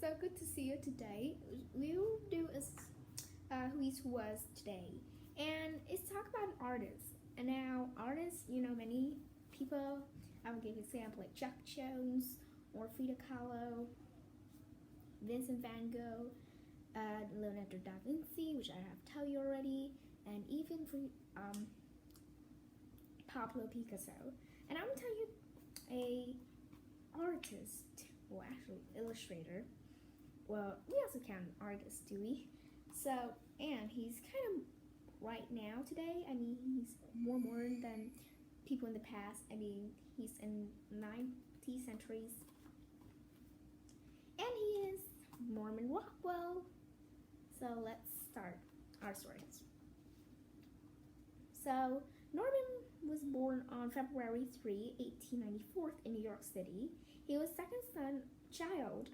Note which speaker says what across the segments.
Speaker 1: so good to see you today. We will do who he was today, and it's talk about an artist. And now artists, many people. I will give an example like Jack Jones or Frida Kahlo, Vincent Van Gogh, Leonardo da Vinci, which I have told you already, and even for Pablo Picasso. And I'm gonna tell you a artist, well actually illustrator. Well, we also count an artist, do we? So, and he's kind of right now today. I mean, he's more modern than people in the past. I mean, he's in 90 centuries. And he is Norman Rockwell. So let's start our stories. So Norman was born on February 3, 1894 in New York City. He was second child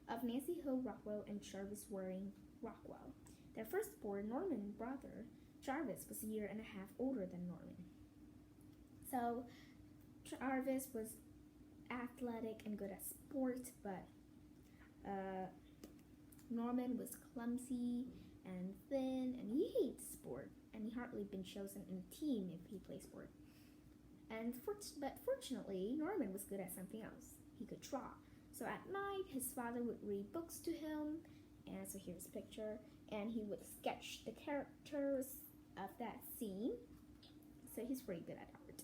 Speaker 1: of Nancy Hill Rockwell and Jarvis Waring Rockwell. Their firstborn, Norman brother, Jarvis, was a year and a half older than Norman. So Jarvis was athletic and good at sports, but Norman was clumsy and thin, and he hated sport, and he hardly been chosen in a team if he played sport. But fortunately, Norman was good at something else. He could draw. So at night, his father would read books to him, and so here's a picture, and he would sketch the characters of that scene. So he's pretty good at art.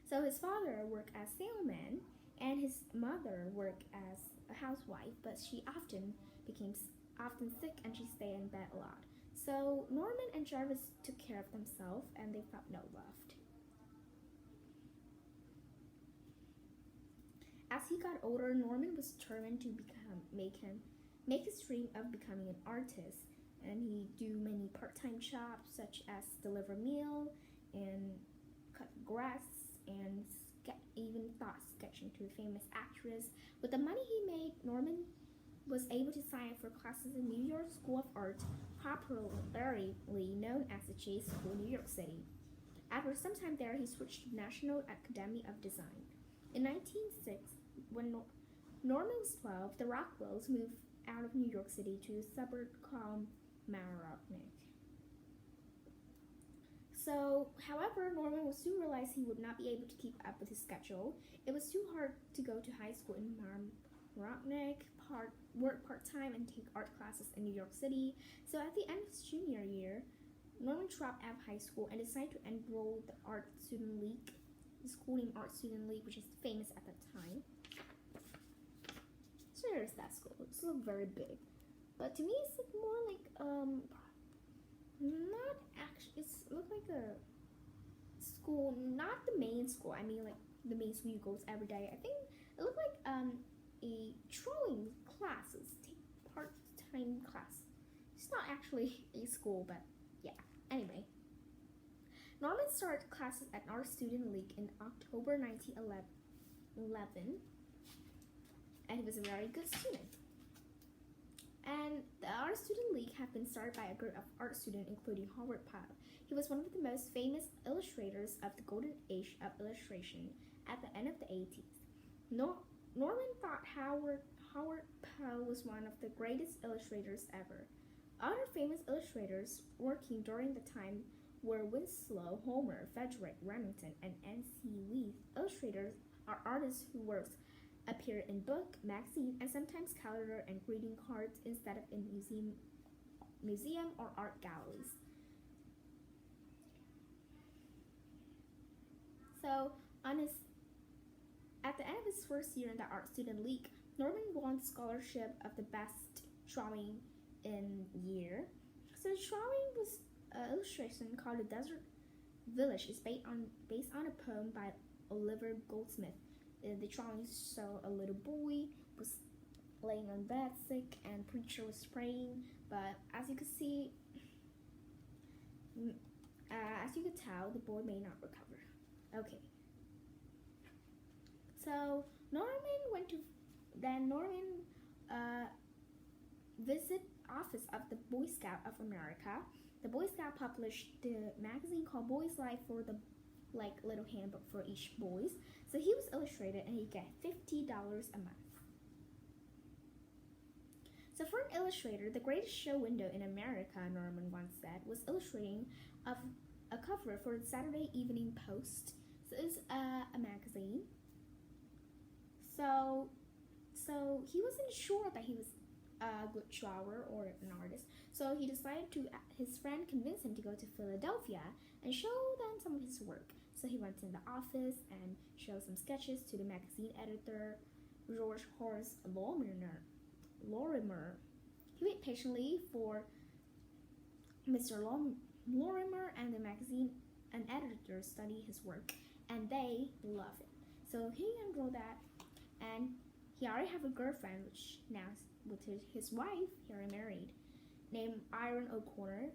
Speaker 1: So his father worked as salesman, and his mother worked as a housewife, but she often sick and she stayed in bed a lot. So Norman and Jarvis took care of themselves, and they felt no loved. As he got older, Norman was determined to make his dream of becoming an artist, and he do many part-time jobs such as deliver meal and cut grass and even thought sketching to a famous actress. With the money he made, Norman was able to sign up for classes in New York School of Art, popularly known as the J School, New York City. After some time there, he switched to National Academy of Design. In 1906, when Norman was 12, the Rockwells moved out of New York City to a suburb called Mamaroneck. So, however, Norman would soon realize he would not be able to keep up with his schedule. It was too hard to go to high school in Mamaroneck, work part-time, and take art classes in New York City. So at the end of his junior year, Norman dropped out of high school and decided to enroll the Art Student League, the school named Art Student League, which is famous at that time. So there's that school. It's look very big, but to me it's more like not actually. It's look like a school, not the main school. I mean like the main school you go to every day. I think it looked like a drawing classes, take part-time class. It's not actually a school, but yeah. Anyway, Norman started classes at Art Student League in October 1911. And he was a very good student. And the Art Student League had been started by a group of art students, including Howard Pyle. He was one of the most famous illustrators of the golden age of illustration at the end of the 80s. Norman thought Howard Pyle was one of the greatest illustrators ever. Other famous illustrators working during the time were Winslow, Homer, Frederick Remington, and N.C. Leith. Illustrators are artists who appear in book, magazine, and sometimes calendar and greeting cards instead of in museum or art galleries. So at the end of his first year in the Art Student League, Norman won the scholarship of the best drawing in year. So the drawing was an illustration called The Desert Village. It's based on a poem by Oliver Goldsmith. The drawing show a little boy was laying on bed sick, and preacher was praying. But as you could see, as you could tell, the boy may not recover. Okay. So Norman visit office of the Boy Scout of America. The Boy Scout published the magazine called Boy's Life for the little handbook for each boys. So he was illustrated, and he got $50 a month. So for an illustrator, the greatest show window in America, Norman once said, was illustrating a cover for the Saturday Evening Post. So it's a magazine. So he wasn't sure that he was a good drawer or an artist. So he decided to, his friend convinced him to go to Philadelphia and show them some of his work. So he went in the office and showed some sketches to the magazine editor, George Horace Lorimer. He waited patiently for Mr. Lorimer and the magazine and editor study his work, and they love it. So he enrolled that, and he already have a girlfriend, which now with his wife, he already married, named Iron O'Connor.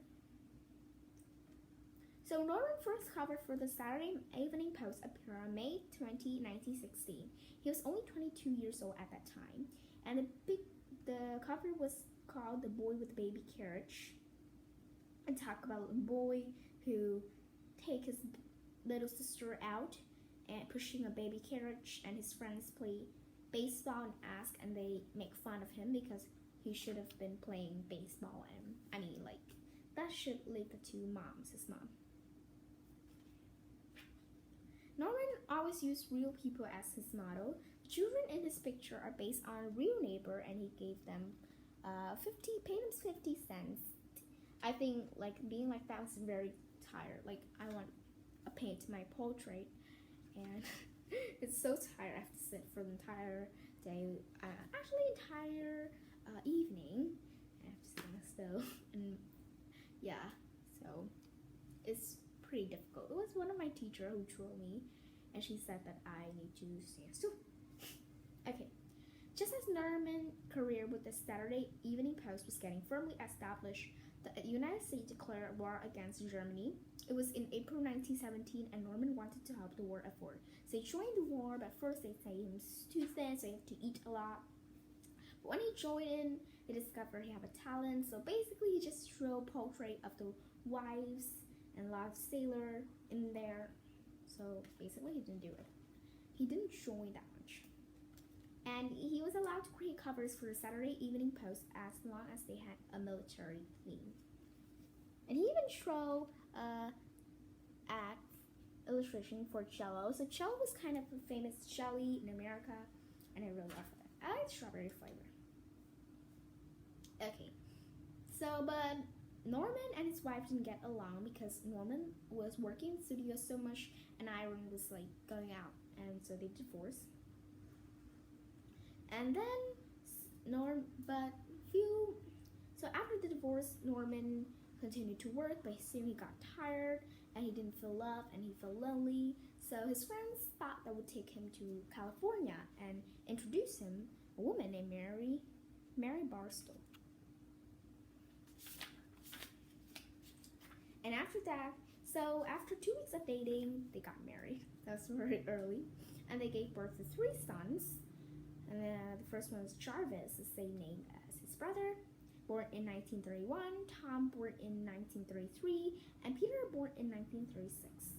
Speaker 1: So Norman first covered for the Saturday Evening Post appeared on May 20, 1916. He was only 22 years old at that time, and the cover was called "The Boy with the Baby Carriage," and talk about a boy who take his little sister out and pushing a baby carriage, and his friends play baseball and they make fun of him because he should have been playing baseball, and that should lead the two moms, his mom. Norman always used real people as his model. The children in his picture are based on a real neighbor, and he gave them paid them 50 cents. I think being like that was very tired. I want to paint my portrait, and it's so tired. I have to sit for the entire day, entire evening. I have to sit on the stove, and yeah, so it's pretty difficult. It was one of my teacher who drew me, and she said that I need to stand still. Okay. Just as Norman's career with the Saturday Evening Post was getting firmly established, the United States declared war against Germany. It was in April 1917, and Norman wanted to help the war effort. So he joined the war, but first they say he was too thin, so he had to eat a lot. But when he joined in, he discovered he had a talent. So basically, he just drew a portrait of the wives and a lot of sailor in there. So basically, he didn't do it. He didn't join that much. And he was allowed to create covers for the Saturday Evening Post as long as they had a military theme. And he even drew ad illustration for Jello. So Jello was kind of a famous jelly in America, and I really love that. I like strawberry flavor. Okay, but Norman and his wife didn't get along because Norman was working in the studio so much, and Iron was going out, and so they divorced. And then so after the divorce, Norman continued to work, but soon he got tired and he didn't feel loved and he felt lonely. So his friends thought they would take him to California and introduce him a woman named Mary Barstow. And after 2 weeks of dating, they got married. That was very early. And they gave birth to 3 sons. And the first one was Jarvis, the same name as his brother, born in 1931, Tom born in 1933, and Peter born in 1936.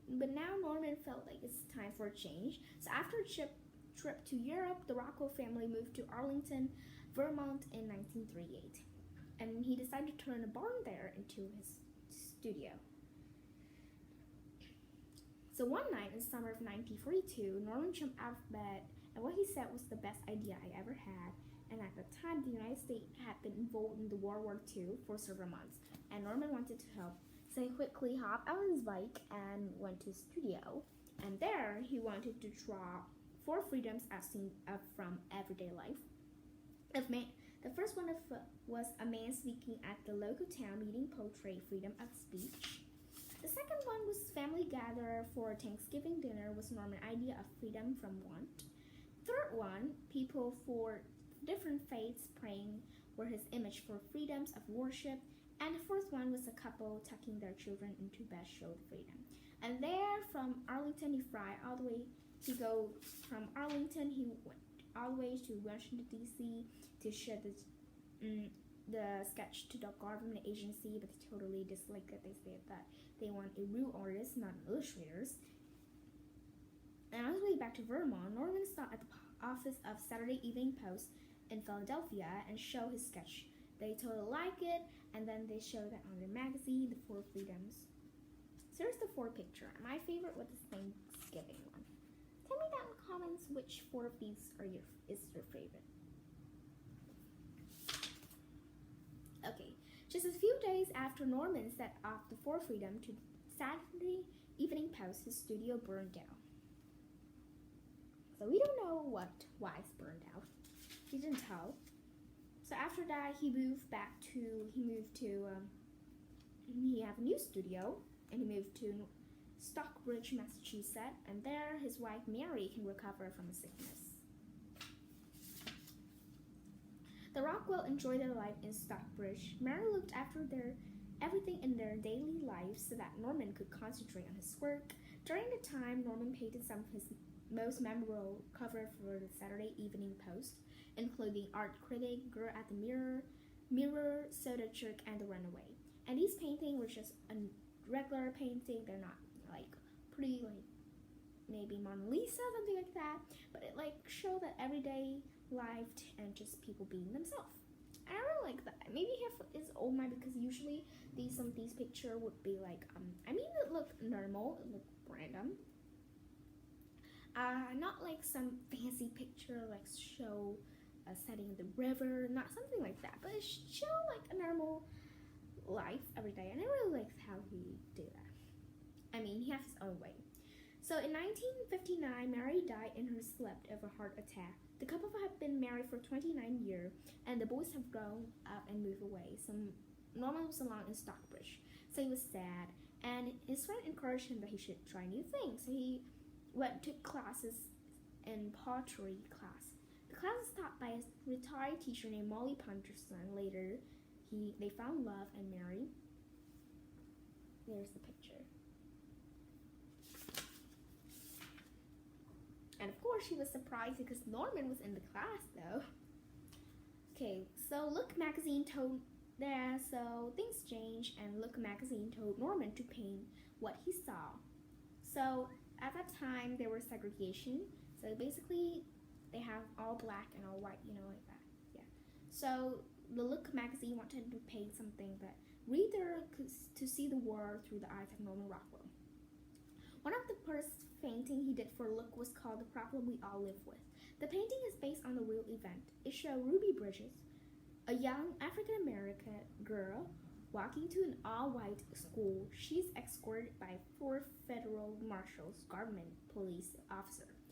Speaker 1: But now Norman felt like it's time for a change. So after a trip to Europe, the Rockwell family moved to Arlington, Vermont in 1938. And he decided to turn a barn there into his studio. So one night in the summer of 1942, Norman jumped out of bed, and what he said was the best idea I ever had. And at the time, the United States had been involved in the World War II for several months, and Norman wanted to help. So he quickly hopped out on his bike and went to his studio. And there, he wanted to draw 4 freedoms as seen from everyday life. The first one was a man speaking at the local town meeting, portrayed freedom of speech. The second one was family gather for Thanksgiving dinner was Norman's idea of freedom from want. Third one, people for different faiths praying were his image for freedoms of worship. And the fourth one was a couple tucking their children into bed showed freedom. And there from Arlington he went all the way to Washington D.C. to show the sketch to the government agency, but they totally disliked it. They said that they want a real artist, not illustrators. Finally, back to Vermont, Norman stopped at the office of Saturday Evening Post in Philadelphia and showed his sketch. They totally like it, and then they showed that on their magazine, The Four Freedoms. So here's the four picture. My favorite was the Thanksgiving one. Tell me down in the comments which four of these is your favorite. Okay, just a few days after Norman set off the Four Freedom to Saturday Evening Post, his studio burned down. So we don't know why it's burned out. He didn't tell. So after that, he have a new studio, and he moved to Stockbridge, Massachusetts, and there his wife Mary can recover from a sickness. The Rockwell enjoyed their life in Stockbridge. Mary looked after everything in their daily lives so that Norman could concentrate on his work. During the time, Norman painted some of his most memorable cover for the Saturday Evening Post, including Art Critic, Girl at the Mirror, Soda Jerk, and The Runaway. And these paintings were just a regular painting. They're not like pretty, like maybe Mona Lisa, something like that. But it like showed that everyday life and just people being themselves. I really like that. Maybe he is old man because usually some of these pictures would be like it looked normal, it looked random. Not like some fancy picture like show a setting in the river, not something like that, but it show like a normal life every day, and I really liked how he did that. He has his own way. So in 1959, Mary died in her sleep of a heart attack. The couple had been married for 29 years, and the boys have grown up and moved away. So Norman was alone in Stockbridge, so he was sad, and his friend encouraged him that he should try new things. So he went to classes in pottery class. The class was taught by a retired teacher named Molly Puncherson. Later, they found love and married. There's the picture. And of course, she was surprised because Norman was in the class, though. Okay, so Look magazine told so things changed, and Look magazine told Norman to paint what he saw. So at that time, there was segregation. So basically, they have all black and all white, like that. Yeah. So the Look magazine wanted to paint something that reader could to see the world through the eyes of Norman Rockwell. One of the first painting he did for Look was called The Problem We All Live With. The painting is based on a real event. It showed Ruby Bridges, a young African-American girl, walking to an all-white school. She's escorted by 4 federal marshals, government police officers.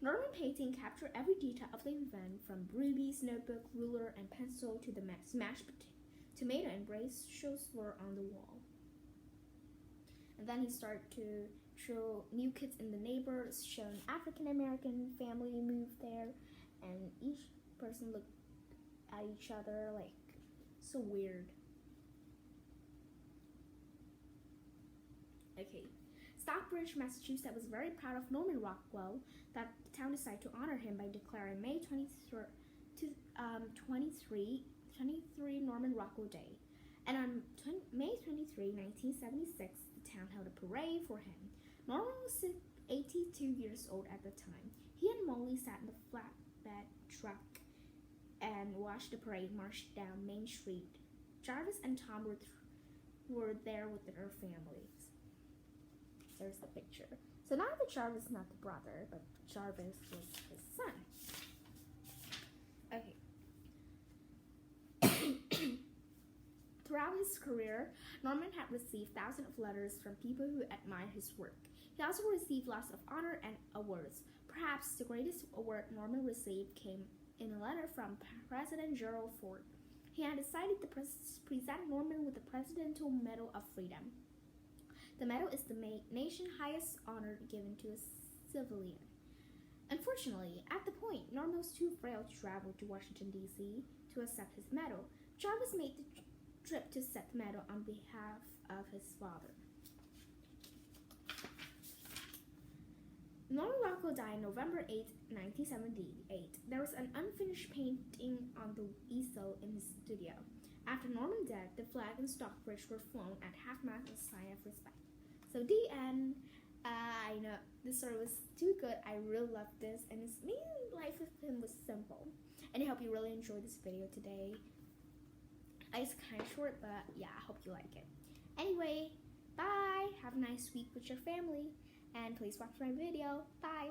Speaker 1: Norman painting captured every detail of the event, from Ruby's notebook, ruler, and pencil to the smashed tomato and bracelets were on the wall. And then he started to show new kids in the neighborhoods, showing African-American family moved there, and each person looked at each other like so weird. Okay. Stockbridge, Massachusetts was very proud of Norman Rockwell that the town decided to honor him by declaring May 23 Norman Rockwell Day. And on May 23, 1976, the town held a parade for him. Norman was 82 years old at the time. He and Molly sat in the flatbed truck and watched the parade march down Main Street. Jarvis and Tom were there with their families. There's the picture. So now that Jarvis is not the brother, but Jarvis was his son. Okay. Throughout his career, Norman had received thousands of letters from people who admired his work. He also received lots of honor and awards. Perhaps the greatest award Norman received came in a letter from President Gerald Ford. He had decided to present Norman with the Presidential Medal of Freedom. The medal is the nation's highest honor given to a civilian. Unfortunately, at the point, Norman was too frail to travel to Washington, D.C. to accept his medal. Jarvis made the trip to accept the medal on behalf of his father. Norman Rockwell died November 8, 1978. There was an unfinished painting on the easel in his studio. After Norman's death, the flag and Stockbridge were flown at half-mast as a sign of respect. So the end. I know this story was too good. I really loved this, and his main life with him was simple. And I hope you really enjoyed this video today. It's kind of short, but yeah, I hope you like it. Anyway, bye. Have a nice week with your family, and please watch my video. Bye.